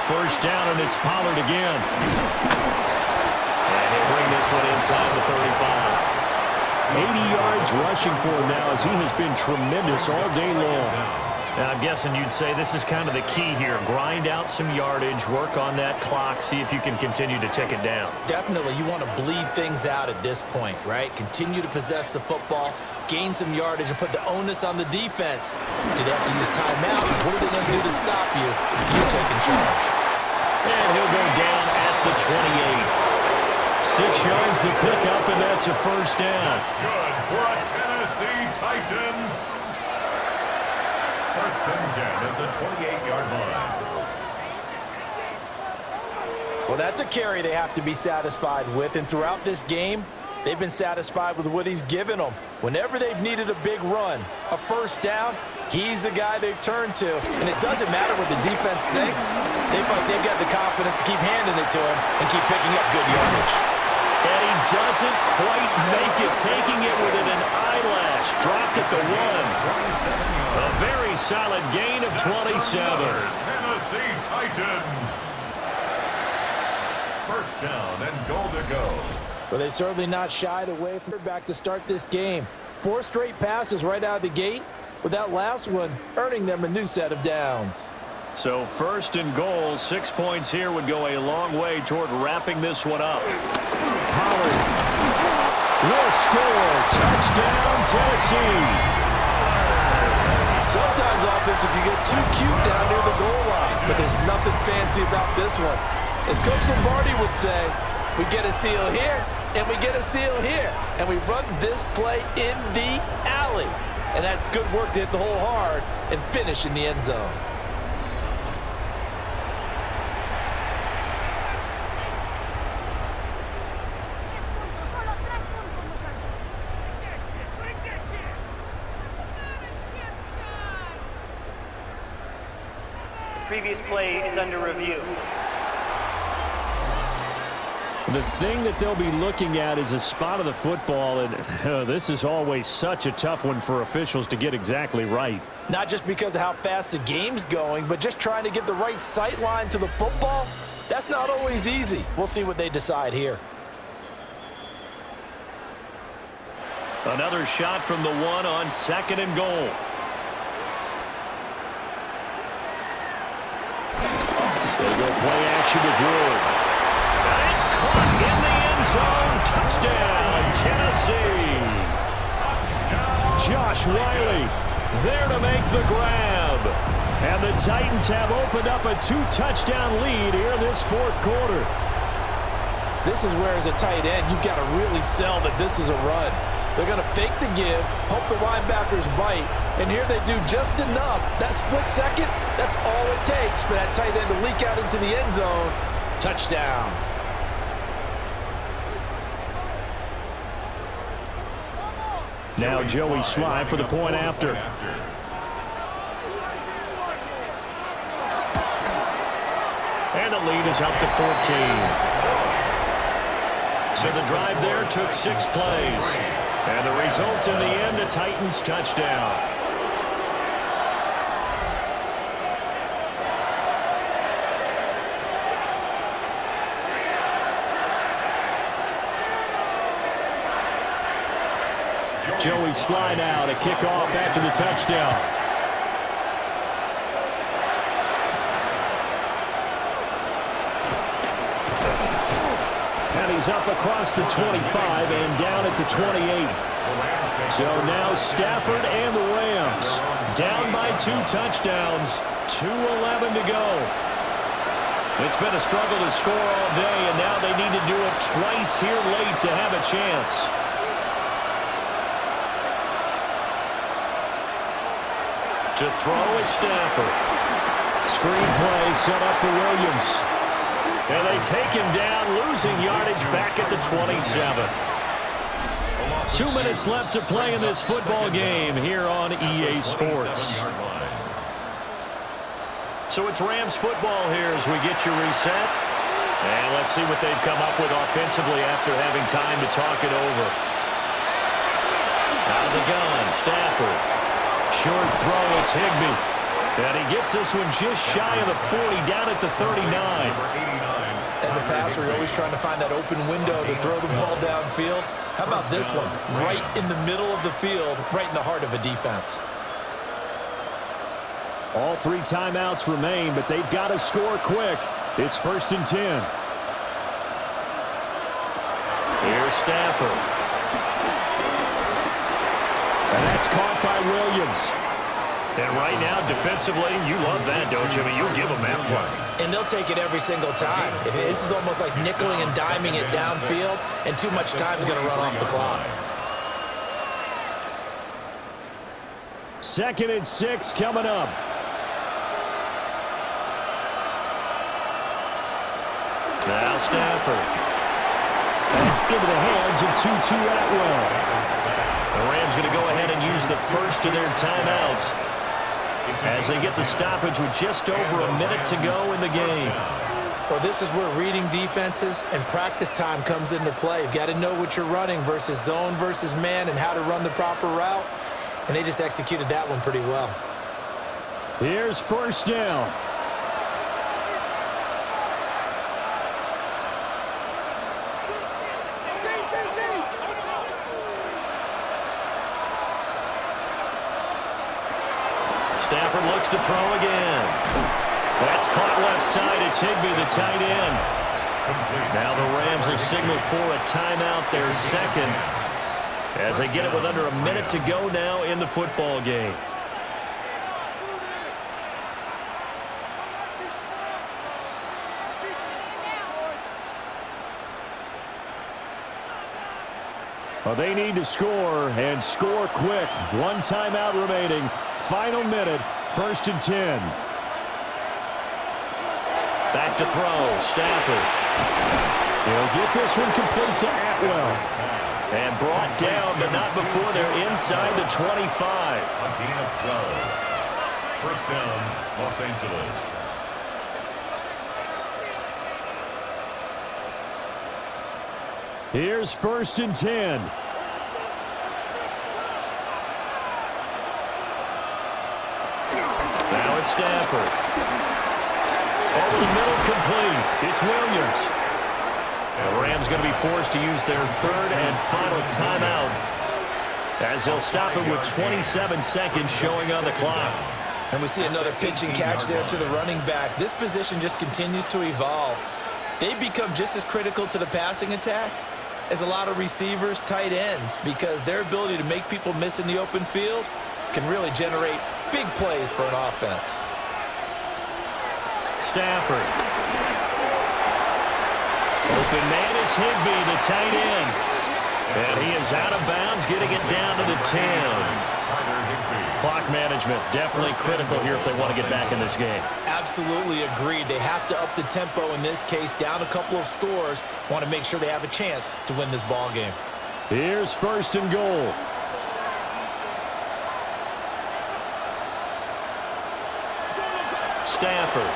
First down, and it's Pollard again. And he'll bring this one inside the 35. 80 yards rushing for him now as he has been tremendous all day long. Now, I'm guessing you'd say this is kind of the key here. Grind out some yardage, work on that clock, see if you can continue to tick it down. Definitely, you want to bleed things out at this point, right? Continue to possess the football, gain some yardage, and put the onus on the defense. Do they have to use timeouts? What are they going to do to stop you? You take in charge. And he'll go down at the 28. 6 yards the pickup, and that's a first down. That's good for a Tennessee Titan. 1st and 10 at the 28-yard line. Well, that's a carry they have to be satisfied with, and throughout this game, they've been satisfied with what he's given them. Whenever they've needed a big run, a first down, he's the guy they've turned to. And it doesn't matter what the defense thinks. They've got the confidence to keep handing it to him and keep picking up good yardage. And he doesn't quite make it, taking it within an eyelash. Dropped at the 1. A very solid gain of 27. Tennessee Titan. First down and goal to go. But they certainly not shied away from back to start this game. 4 straight passes right out of the gate, with that last one earning them a new set of downs. So first and goal, 6 points here would go a long way toward wrapping this one up. Pollard will score. Touchdown, Tennessee. Sometimes offense can get too cute down near the goal line, but there's nothing fancy about this one. As Coach Lombardi would say, we get a seal here, and we get a seal here, and we run this play in the alley. And that's good work to hit the hole hard and finish in the end zone. Previous play is under review. The thing that they'll be looking at is a spot of the football, and this is always such a tough one for officials to get exactly right. Not just because of how fast the game's going, but just trying to get the right sight line to the football. That's not always easy. We'll see what they decide here. Another shot from the 1 on 2nd and goal. They go play action with Wood. And it's caught in the end zone. Touchdown, Tennessee. Josh Wiley there to make the grab. And the Titans have opened up a 2-touchdown lead here in this 4th quarter. This is where, as a tight end, you've got to really sell that this is a run. They're going to fake the give, hope the linebackers bite, and here they do just enough. That split second, that's all it takes for that tight end to leak out into the end zone. Touchdown. Now Joey Sly for the point after. And the lead is up to 14. So the drive there took 6 plays. And the result in the end, a Titans touchdown. Joey Sly now to kick off after the touchdown. And he's up across the 25 and down at the 28. So now Stafford and the Rams down by 2 touchdowns, 2:11 to go. It's been a struggle to score all day, and now they need to do it twice here late to have a chance. To throw is Stafford. Screen play set up for Williams. And they take him down, losing yardage back at the 27. 2 minutes left to play in this football game here on EA Sports. So it's Rams football here as we get you reset. And let's see what they've come up with offensively after having time to talk it over. Out of the gun, Stafford. Short throw, it's Higbee. And he gets this one just shy of the 40, down at the 39. As a passer, you're always trying to find that open window to throw the ball downfield. How about this one? Right in the middle of the field, right in the heart of a defense. All 3 timeouts remain, but they've got to score quick. It's 1st and 10. Here's Stafford. And that's caught by Williams. And right now, defensively, you love that, don't you? I mean, you'll give them that play. And they'll take it every single time. This is almost like nickeling and diming it downfield, and too much time is going to run off the clock. 2nd and 6 coming up. Now Stafford. That's into the hands of Tutu Atwell. The Rams going to go ahead and use the first of their timeouts as they get the stoppage with just over a minute to go in the game. Well, this is where reading defenses and practice time comes into play. You've got to know what you're running versus zone versus man and how to run the proper route. and they just executed that one pretty well. Here's first down. Stafford looks to throw again. That's caught left side. It's Higbee, the tight end. Now the Rams will signal for a timeout, their second, as they get it with under a minute to go now in the football game. Well, they need to score, and score quick. One timeout remaining. Final minute, 1st and 10. Back to throw, Stafford. He'll get this one complete to Atwell. And brought down, but not before they're inside the 25. A gain of 12. First down, Los Angeles. Here's 1st and 10. Now it's Stafford. Over the middle, complete. It's Williams. The Rams going to be forced to use their third and final timeout, as they'll stop it with 27 seconds showing on the clock. And we see another pitch and catch there to the running back. This position just continues to evolve. They become just as critical to the passing attack as a lot of receivers, tight ends, because their ability to make people miss in the open field can really generate big plays for an offense. Stafford. Open man is Higbee, the tight end. And he is out of bounds, getting it down to the 10. Clock management definitely critical here if they want to get back in this game. Absolutely agreed. They have to up the tempo in this case, down a couple of scores. Want to make sure they have a chance to win this ball game. Here's 1st and goal. Stafford.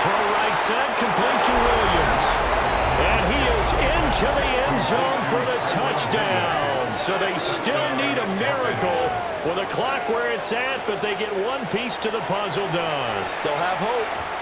Throw right side, complete to Williams. And he is into the end zone for the touchdown. So they still need a miracle with a clock where it's at, but they get one piece to the puzzle done. Still have hope.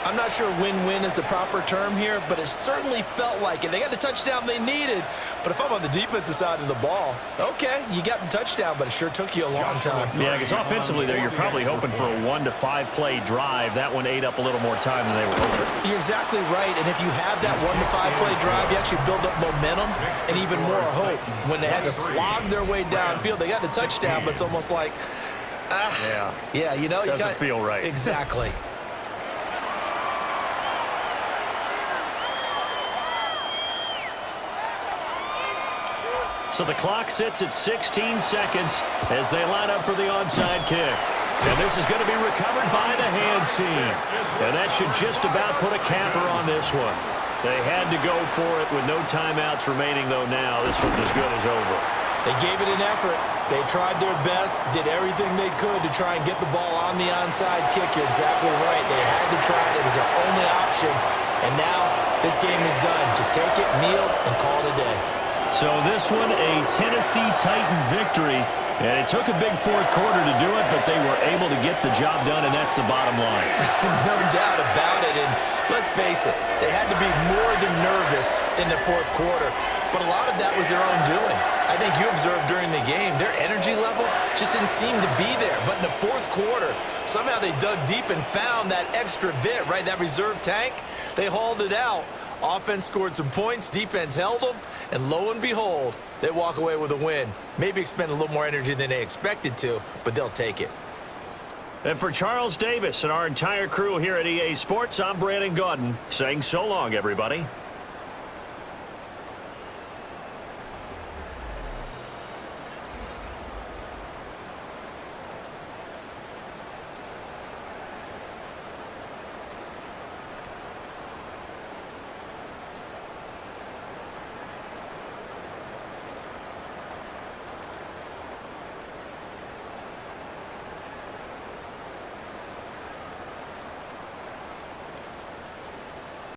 I'm not sure win-win is the proper term here, but it certainly felt like it. They got the touchdown they needed, but if I'm on the defensive side of the ball, okay, you got the touchdown, but it sure took you a long time. Yeah, because offensively there, you're probably hoping for a 1 to 5 play drive. That one ate up a little more time than they were hoping. You're exactly right, and if you have that 1 to 5 play drive, you actually build up momentum and even more hope. When they had to slog their way downfield, they got the touchdown, but it's almost like, yeah, you know, doesn't feel right. Exactly. So the clock sits at 16 seconds as they line up for the onside kick. And this is going to be recovered by the hands team. And that should just about put a capper on this one. They had to go for it with no timeouts remaining, though now this one's as good as over. They gave it an effort. They tried their best, did everything they could to try and get the ball on the onside kick. You're exactly right. They had to try it. It was their only option. And now this game is done. Just take it, kneel, and call it a day. So this one, a Tennessee Titan victory. And it took a big fourth quarter to do it, but they were able to get the job done, and that's the bottom line. No doubt about it. And let's face it, they had to be more than nervous in the fourth quarter. But a lot of that was their own doing. I think you observed during the game, their energy level just didn't seem to be there. But in the fourth quarter, somehow they dug deep and found that extra bit, right, that reserve tank. They hauled it out. Offense scored some points, defense held them, and lo and behold, they walk away with a win. Maybe expend a little more energy than they expected to, but they'll take it. And for Charles Davis and our entire crew here at EA Sports, I'm Brandon Gaudin saying so long, everybody.